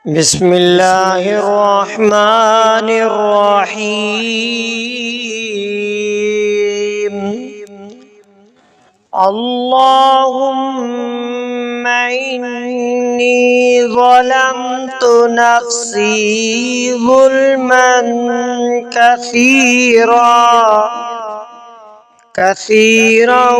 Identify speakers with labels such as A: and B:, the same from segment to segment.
A: بسم الله الرحمن الرحيم. اللهم إني ظلمت نفسي ظلما كثيرا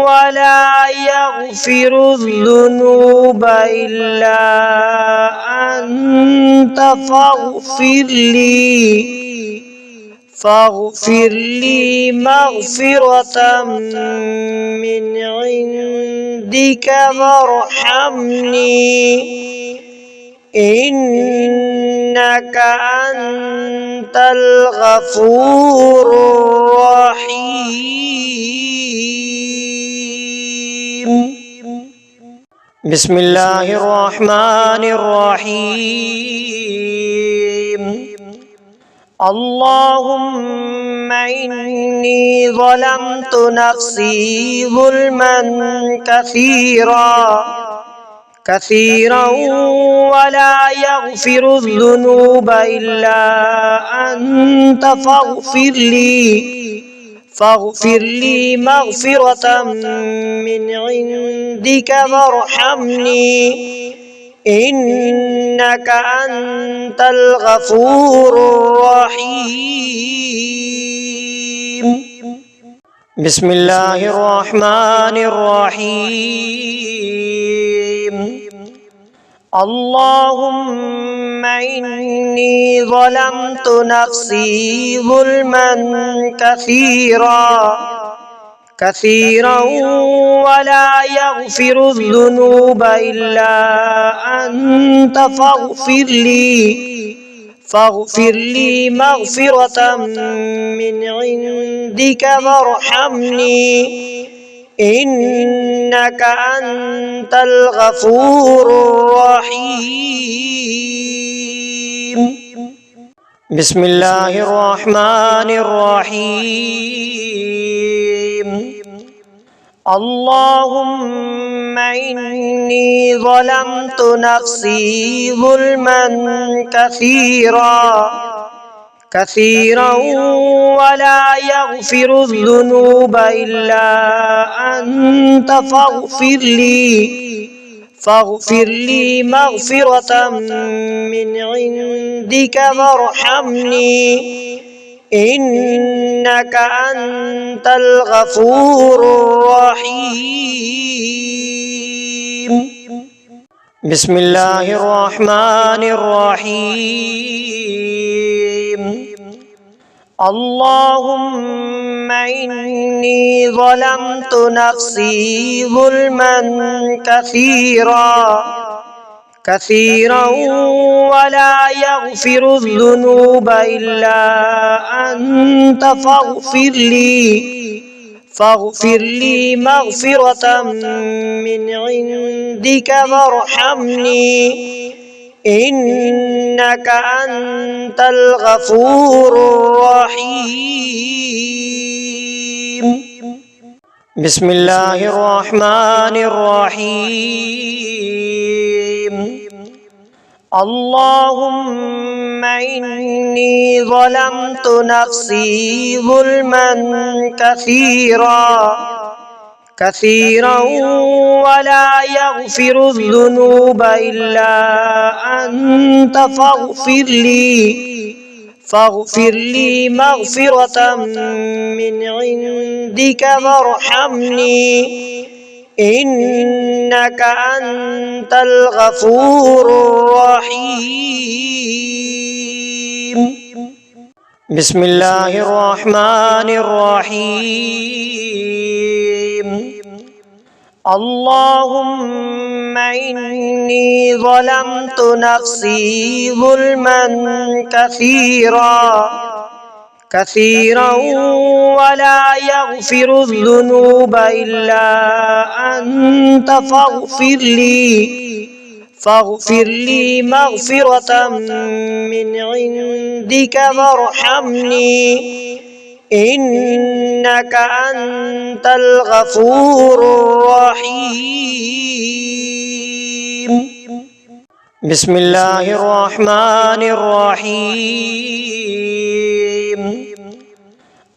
A: ولا يغفر الذنوب إلا أنت فاغفر لي مغفرة من عندك وارحمني إنك أنت الغفور الرحيم. بسم الله الرحمن الرحيم. اللهم إني ظلمت نفسي ظلما كثيرا ولا يغفر الذنوب إلا أنت فاغفر لي مغفرة من عندك وارحمني إنك أنت الغفور الرحيم. بسم الله الرحمن الرحيم. اللهم إني ظلمت نفسي ظلما كثيرا ولا يغفر الذنوب إلا أنت فاغفر لي مغفرة من عندك وارحمني إنك أنت الغفور الرحيم. بسم الله الرحمن الرحيم. اللهم إني ظلمت نفسي ظلما كثيرا ولا يغفر الذنوب إلا أنت فاغفر لي مغفرة من عندك وارحمني إنك أنت الغفور الرحيم. بسم الله الرحمن الرحيم. اللهم إني ظلمت نفسي ظلما كثيرا ولا يغفر الذنوب إلا أنت فاغفر لي مغفرة من عندك وارحمني إنك أنت الغفور الرحيم. بسم الله الرحمن الرحيم. اللهم إني ظلمت نفسي ظلما كثيرا ولا يغفر الذنوب إلا أنت فاغفر لي مغفرة من عندك وارحمني إنك أنت الغفور الرحيم. بسم الله الرحمن الرحيم. اللهم إني ظلمت نفسي ظلما كثيرا ولا يغفر الذنوب إلا أنت فاغفر لي مغفرة من عندك وارحمني إنك أنت الغفور الرحيم. بسم الله الرحمن الرحيم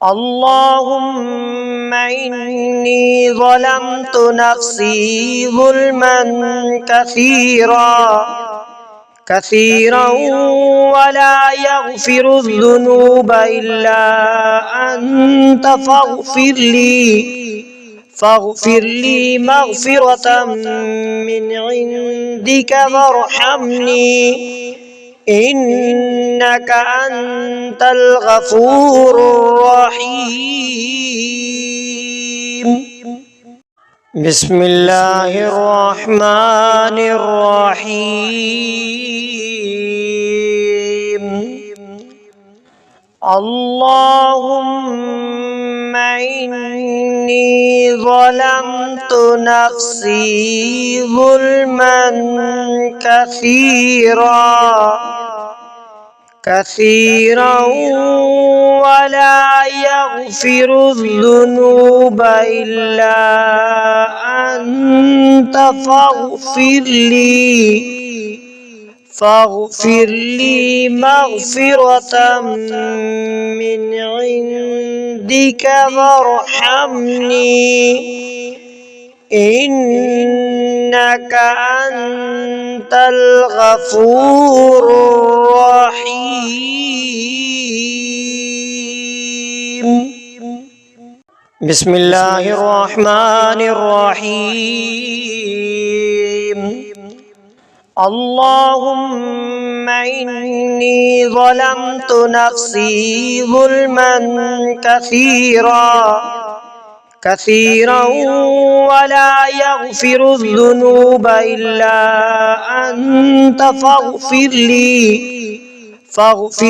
A: اللهم إني ظلمت نفسي ظلما كثيرا ولا يغفر الذنوب إلا أنت فاغفر لي مغفرة من عندك وارحمني إنك أنت الغفور الرحيم. بسم الله الرحمن الرحيم اللهم إني ظلمت نفسي ظلما كثيرا ولا يغفر الذنوب إلا أنت فاغفر لي مغفرة من عندك وارحمني إنك أنت الغفور الرحيم. بسم الله الرحمن الرحيم اللهم إني ظلمت نفسي ظلما كثيرا ولا يغفر الذنوب إلا أنت فاغفر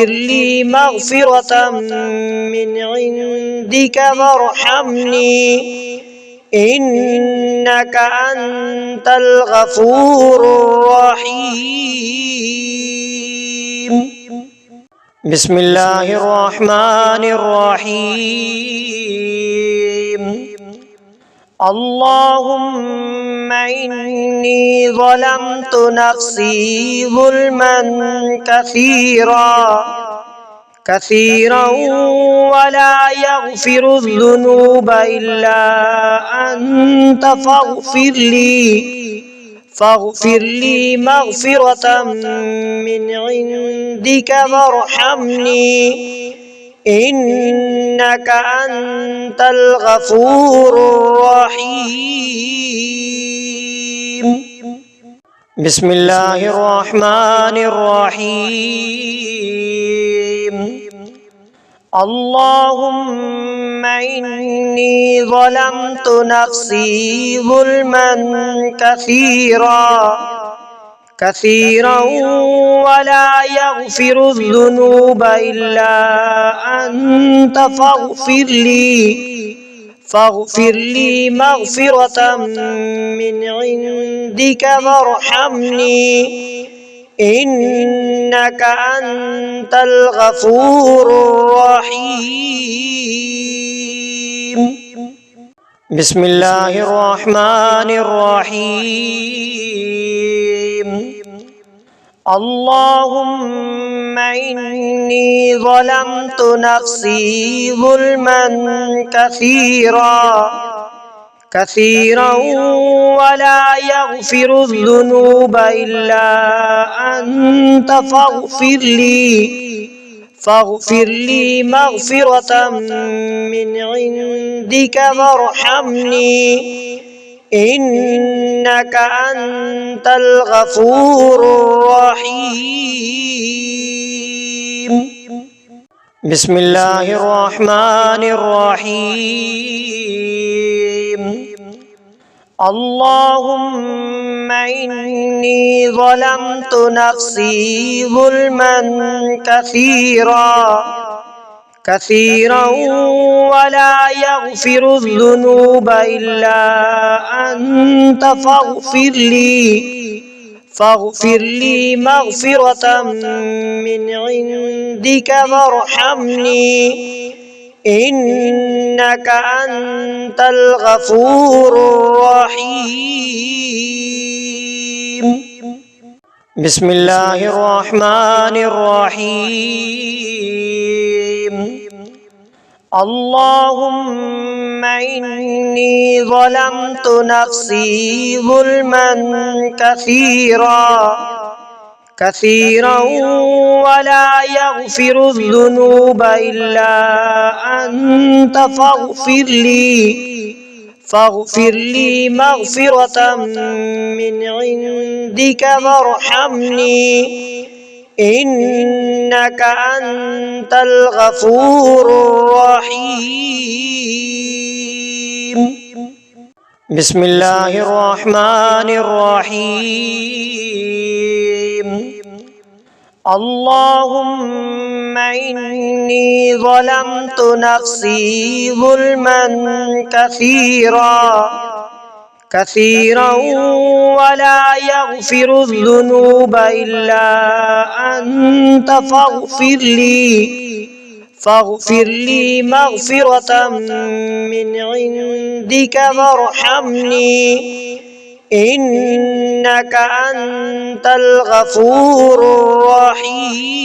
A: لي مغفرة من عندك وارحمني إنك أنت الغفور الرحيم. بسم الله الرحمن الرحيم اللهم إني ظلمت نفسي ظلما كثيرا ولا يغفر الذنوب إلا أنت فاغفر لي مغفرة من عندك وارحمني إنك أنت الغفور الرحيم. بسم الله الرحمن الرحيم اللهم إني ظلمت نفسي ظلما كثيرا ولا يغفر الذنوب إلا أنت فاغفر لي مغفرة من عندك وارحمني إنك أنت الغفور الرحيم. بسم الله الرحمن الرحيم اللهم إني ظلمت نفسي ظلما كثيرا ولا يغفر الذنوب إلا أنت فاغفر لي مغفرة من عندك وارحمني إنك أنت الغفور الرحيم. بسم الله الرحمن الرحيم اللهم إني ظلمت نفسي ظلما كثيرا ولا يغفر الذنوب إلا أنت فاغفر لي مغفرة من عندك وارحمني إنك أنت الغفور الرحيم. بسم الله الرحمن الرحيم اللهم إني ظلمت نفسي ظلما كثيرا ولا يغفر الذنوب إلا أنت فاغفر لي مغفرة من عندك وارحمني إنك أنت الغفور الرحيم. بسم الله الرحمن الرحيم اللهم إني ظلمت نفسي ظلما كثيرا ولا يغفر الذنوب إلا أنت فاغفر لي مغفرة من عندك وارحمني إنك أنت الغفور الرحيم.